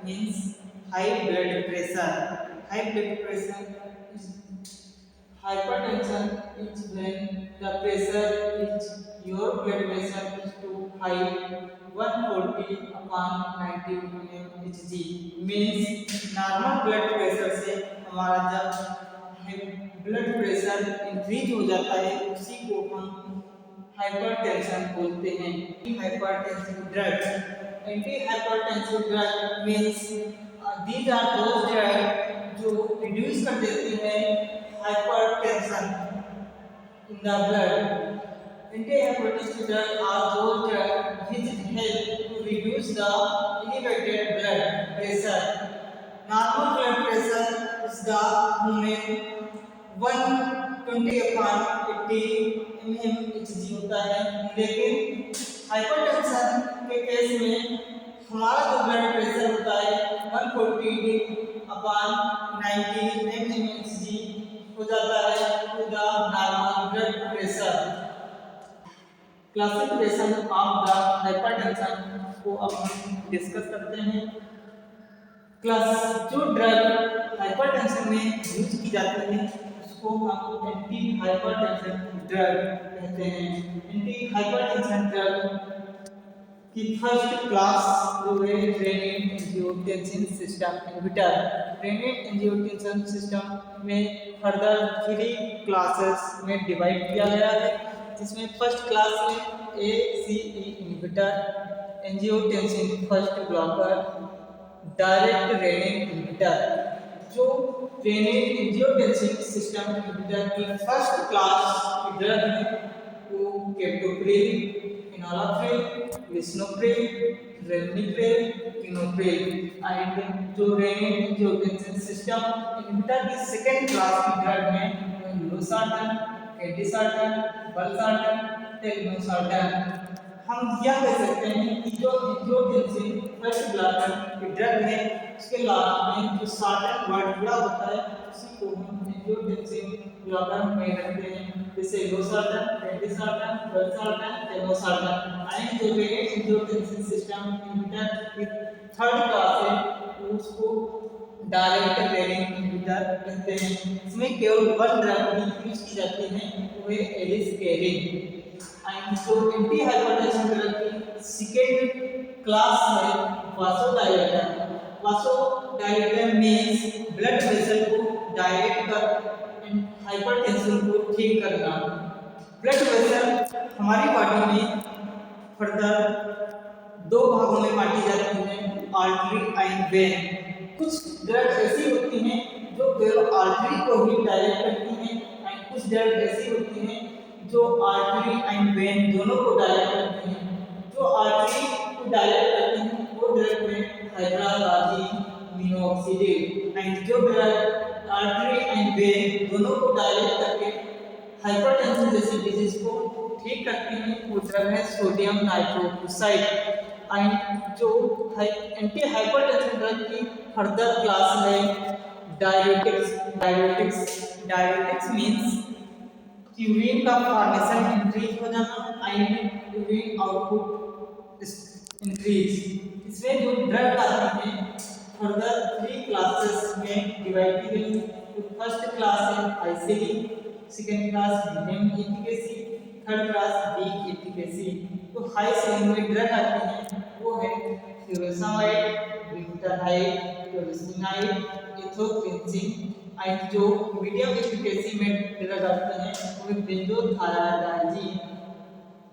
means high blood pressure. High blood pressure is hypertension is when the pressure is your blood pressure is too high 140 upon 90 mmHg means normal blood pressure से हमारा जब blood pressure increase हो जाता है उसी को हम hypertension बोलते हैं। Hypertensive drugs anti hypertensive drug means these are those drug जो रिड्यूस कर देती है hypertension in the blood. Anti-hypertensive drugs are those drugs which help to reduce the elevated blood pressure. Normal blood pressure is the human 120 upon 80 mmHg होता है, लेकिन hypertension के case में हमारा जो ब्लड प्रेशर होता है 140 अपॉन 90 mmHg हो जाता है to the normal blood pressure. Classification of the hypertension को अब हम डिस्कस करते हैं। जो ड्रग हाइपरटेंशन में यूज की जाती है उसको हम एंटी हाइपरटेंशन ड्रग कहते हैं। एंटी हाइपरटेंशन ड्रग की फर्स्ट क्लास जो है renin angiotensin system inhibitor. Renin angiotensin system में फर्दर 3 क्लासेस में डिवाइड किया गया है, जिसमें फर्स्ट क्लास में ACE inhibitor, angiotensin first blocker, direct renin inhibitor. जो रेनिन एंजियोटेंसिन सिस्टम इनहिबिटर की फर्स्ट क्लास की ड्रग है वो captopril, enalapril, lisinopril, ramipril, quinapril. And जो रेनिन एंजियोटेंसिन सिस्टम इनहिबिटर की सेकेंड क्लास की ड्रग में लोसार्टन, एडिसार्टन, बलसार्टन, टेग्नोसार्टन। हम यह कह सकते हैं कि जो एंजियोटेंसिन फर्स्ट ब्लॉकर की ड्रग है उसके लास्ट में जो सार्टन वर्ड जुड़ा होता है उसी को हम एंजियोटेंसिन ब्लॉकर में रखते हैं, जैसे लोसार्टन, एडिसार्टन, बलसार्टन, टेग्नोसार्टन। एंड जो रेनिन एंजियोटेंसिन सिस्टम इनहिबिटर की थर्ड क्लास है उसको डायरेक्ट रेनिन इनहिबिटर कहते हैं। इसमें केवल वन ड्रग ही यूज की जाती है वो है एलिसकेरिन। एंड जो एंटी हाइपरटेंशन ड्रग की सेकेंड क्लास है वासोडाइलेटर। वासोडाइलेटर मींस ब्लड वेसल को डायरेक्ट कर हाइपरटेंशन को ठीक करना। ब्लड वेसल हमारी बॉडी में फर्दर 2 भागों में बांटी जाती है, आर्टरी एंड वेन। कुछ ड्रग ऐसी होती हैं जो केवल आर्टरी को ही डायरेक्ट करती हैं एंड कुछ ड्रग ऐसी होती हैं जो आर्टरी एंड वेन दोनों को डायरेक्ट करती हैं। जो आर्टरी को डायरेक्ट करती हैं वो ड्रग में हाइड्रालाजी, मिनोक्सिडिल। एंड जो ड्रग आर्टरी एंड वेन दोनों को डायरेक्ट करके हाइपरटेंशन जैसी डिजीज को ठीक करती हैं वो ड्रग है सोडियम नाइट्रोक्लोराइड। एंड जो एंटी हाइपरटेंशन ड्रग की फर्दर क्लास है डायरेटिक्स मींस यूरिन का फॉर्मेशन इंक्रीज हो जाना एंड यूरिन आउटपुट इंक्रीज। इसमें जो ड्रग आती है फर्दर 3 क्लासेस में डिवाइड की गई है। तो फर्स्ट क्लास है high ceiling, second class medium efficacy, third class weak efficacy. तो हाई सेलिंग में ड्रग आती है वो है furosemide, bumetanide, torsemide, ethacrynic. And जो मीडियम एफिकेसी में ड्रग आती है वो है बेंजोथायाडाइजिन।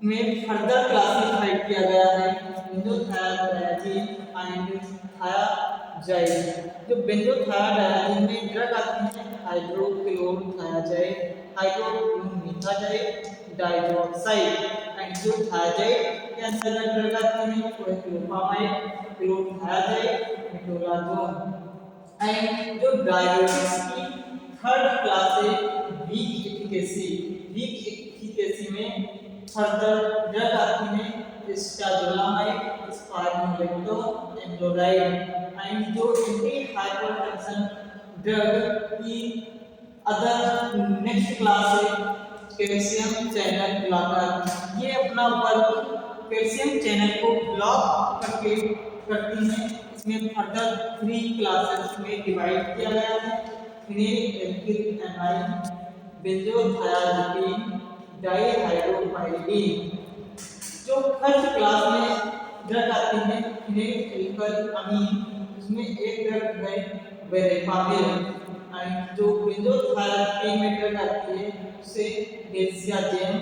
में फर्दर क्लासिफाइड किया गया है बेंजोथायाडाइजिन एंड थायाजाइड। जो बेंजोथायाडाइजिन में ड्रग आती है हाइड्रोक्लोरोथायाजाइड, हाइड्रोक्लोरोमीथाजाइड, डाइजोक्साइड। एंड जो थायाजाइड के अंतर्गत ड्रग आती है वो है क्लोफामाइड, क्लोरोथायाजाइड, मेटोलाजोन। एंड जो डायरेटिक्स की थर्ड क्लास है वीक एफिकेसी। वीक एफिकेसी में फर्दर ड्रग आती है स्टाजोलामाइड, स्पाइरोलेक्टोन, एम्लोडाइड। एंड जो एंटी हाइपरटेंशन ड्रग की अदर नेक्स्ट क्लास है कैल्शियम चैनल ब्लॉकर। ये अपना वर्क कैल्शियम चैनल को ब्लॉक करके करती हैं। इसमें फर्दर 3 क्लासेस में डिवाइड किया गया है। Phenyl alkyl amine, benzothiazepine, dihydropyridine. जो फर्स्ट क्लास में ड्रग आती है फिनेल एल्किल अमीन, उसमें एक ड्रग है वेरेपामिल, एंड जो बेंजोथायाज़िपीन में ड्रग आती है उसे डेल्सियाजेम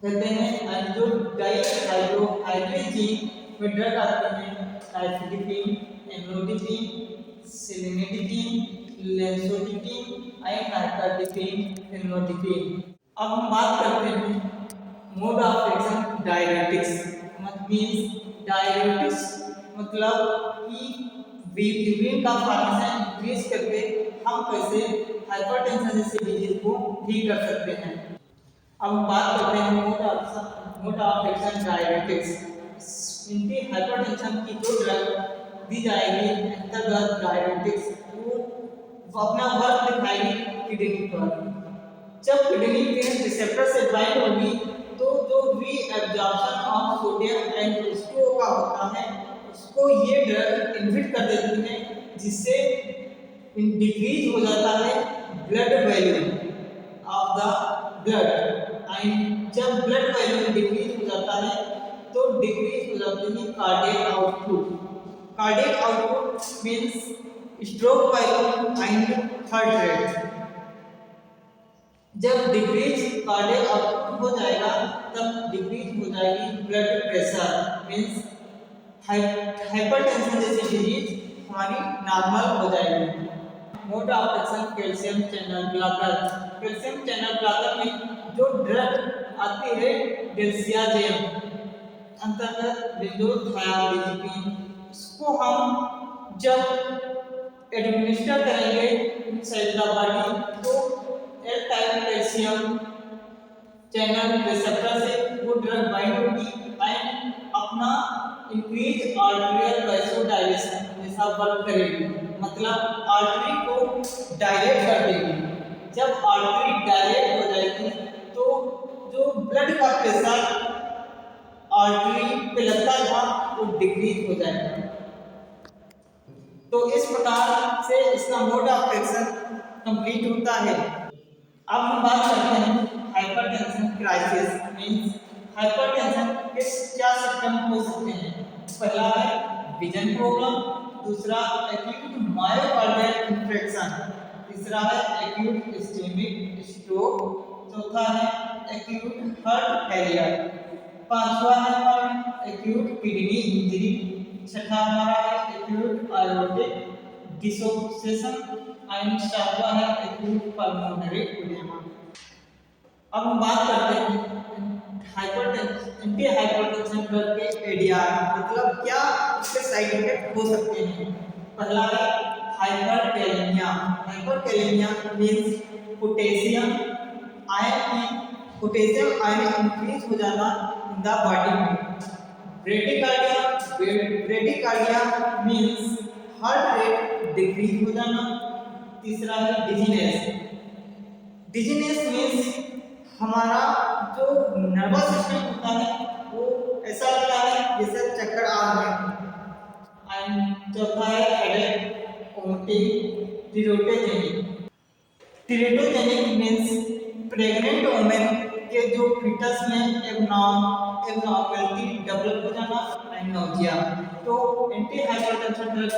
कहते हैं। एंड जो डाइहाइड्रोपाइरिडीन में ड्रग आती है नाइट्रोडिपीन, एमलोडिपीन, सेलेनिडिपीन, लेंसोडिपीन एंड नाइट्रोडिपीन, फेनोडिपीन। अब हम बात करते हैं mode of action diuretics. Means diuretics मतलब कि यूरिन का फॉर्मेशन इंक्रीज करके हम कैसे हाइपरटेंशन जैसे डिजीज को ठीक कर सकते हैं। अब हम बात करते हैं mode of action diuretics. Anti hypertension की जो ड्रग दी जाएगी अंतर्गत डायरेटिक्स वो अपना वर्क दिखाएगी किडनी पर। जब किडनी के रिसेप्टर से बाइंड होगी तो जो reabsorption of sodium and H2O का होता है उसको ये ड्रग इनहिबिट कर देती है, जिससे डिक्रीज हो जाता है blood volume of the blood. And जब ब्लड वैल्यूम डिक्रीज हो जाता है तो डिक्रीज हो जाती है cardiac output. Cardiac output means stroke volume and heart rate. जब डिक्रीज कार्डियक आउटपुट हो जाएगा तब डिक्रीज हो जाएगी ब्लड प्रेशर, मींस हाइपरटेंशन जैसी डिजीज हमारी नॉर्मल हो जाएगी। Mode of action calcium channel blocker. Calcium channel blocker में जो ड्रग आती है डेल्सियाजेम अंतर्गत बेंजोथायाज़िपीन, इसको हम जब एडमिनिस्टर करेंगे इनसाइड द बॉडी तो L type calcium channel receptor से वो ड्रग बाइंड होगी एंड अपना इंक्रीज आर्टेरियल वैसोडाइलेशन जैसा वर्क करेगी, मतलब आर्टरी को डायलेट कर देगी। जब आर्टरी डायलेट हो जाएगी तो जो ब्लड का प्रेशर आर्टरी पे लगता था वो डिक्रीज हो जाएगा। तो इस प्रकार से इसका मोड ऑफ एक्शन कंप्लीट होता है। अब हम बात करते हैं हाइपरटेंशन क्राइसिस। मींस हाइपरटेंशन के क्या सिम्टम हो सकते हैं। पहला है विजन प्रॉब्लम, दूसरा एक्यूट मायोकार्डियल इंफेक्शन, तीसरा है एक्यूट इस्केमिक स्ट्रोक, चौथा है एक्यूट हार्ट फेलियर, पांचवा है एक्यूट किडनी इंजरी, छठा हमारा है एक्यूट आयोटिक डिसोसिएशन एंड सातवां है एक्यूट पल्मोनरी एडेमा। अब हम बात करते हैं एंटी हाइपरटेंशन ड्रग के एडीआर, मतलब क्या इसके साइड इफेक्ट हो सकते हैं। पहला है hyperkalaemia. Hyperkalaemia means potassium ion increase हो जाना इन द बॉडी में। Bradycardia means heart rate decrease हो जाना। तीसरा है डिजीनेस। डिजीनेस मींस हमारा जो नर्वस सिस्टम होता है वो ऐसा लगता है जैसे चक्कर आ रहे हैं। एंड चौथा है headache, vomiting, teratogenic means pregnant women के जो फीटस में एब्नॉर्मलिटी डेवलप हो जाना एंड नोजिया। तो एंटी हाइपरटेंशन ड्रग के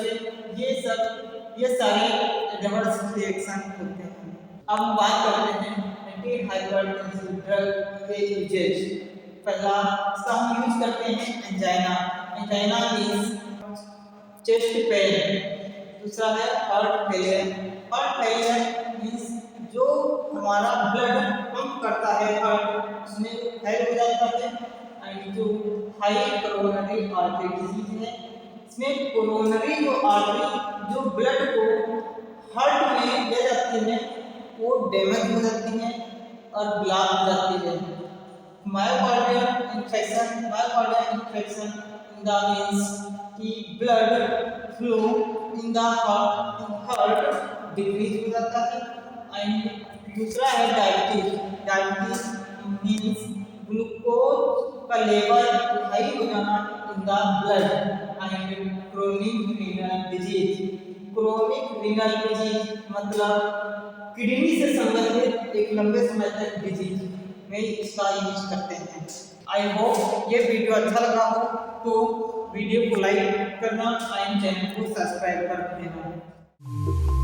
ये सारे एडवर्स रिएक्शन होते हैं। अब हम बात करते हैं एंटी हाइपरटेंसिव ड्रग के यूजेज। पहला इसका हम यूज करते हैं angina. Angina means chest pain. दूसरा है heart failure. Heart failure means जो हमारा ब्लड पंप करता है हार्ट उसमें फेल हो जाता है। एंड जो हाई कोरोनरी आर्टरी डिजीज है इसमें कोरोनरी जो आर्टरी जो ब्लड को हार्ट में ले जाती है वो डैमेज हो जाती है और ब्लॉक हो जाती है। Myocardial infection in the means कि blood flow in the heart decrease हो जाता है। एंड दूसरा है डायबिटीज। डायबिटीज मींस ग्लूकोज का लेवल हाई हो जाना in the blood. And chronic renal disease. Chronic renal disease मतलब किडनी से संबंधित एक लंबे समय तक डिजीज में इसका यूज करते हैं। आई होप ये वीडियो अच्छा लगा हो तो वीडियो को लाइक करना एंड चैनल को सब्सक्राइब कर देना।